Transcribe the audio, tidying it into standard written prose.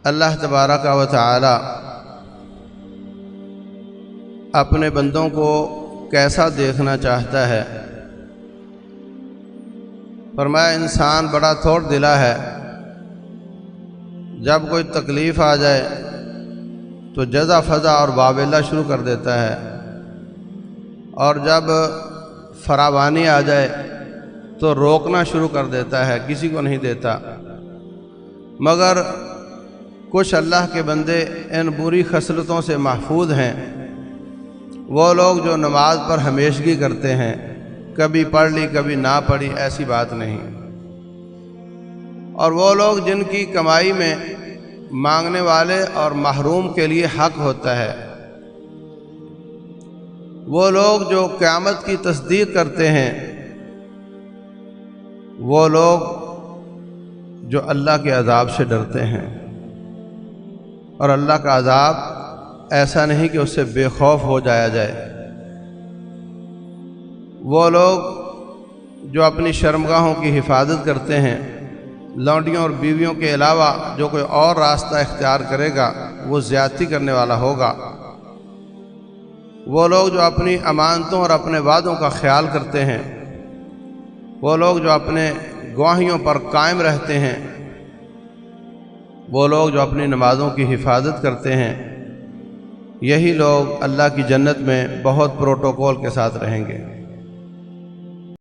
اللہ तबारक व तआला अपने बंदों को कैसा देखना चाहता है। फरमाया इंसान बड़ा थोड़ दिला है, जब कोई तकलीफ़ आ जाए तो जज़ा फ़ज़ा और बावेला शुरू कर देता है, और जब फरावानी आ जाए तो रोकना शुरू कर देता है, किसी को नहीं देता। मगर कुछ अल्लाह के बंदे इन बुरी खसलतों से महफूज हैं। वो लोग जो नमाज पर हमेशगी करते हैं, कभी पढ़ ली कभी ना पढ़ी, ऐसी बात नहीं। और वो लोग जिनकी कमाई में मांगने वाले और महरूम के लिए हक होता है, वो लोग जो क़यामत की तस्दीक करते हैं, वो लोग जो अल्लाह के अज़ाब से डरते हैं। और अल्लाह का अज़ाब ऐसा नहीं कि उससे बेखौफ हो जाया जाए। वो लोग जो अपनी शर्मगाहों की हिफाजत करते हैं, लौंडियों और बीवियों के अलावा जो कोई और रास्ता इख्तियार करेगा वो ज़्यादती करने वाला होगा। वो लोग जो अपनी अमानतों और अपने वादों का ख्याल करते हैं, वो लोग जो अपने गवाहियों पर कायम रहते हैं, वो लोग जो अपनी नमाज़ों की हिफाजत करते हैं, यही लोग अल्लाह की जन्नत में बहुत प्रोटोकॉल के साथ रहेंगे।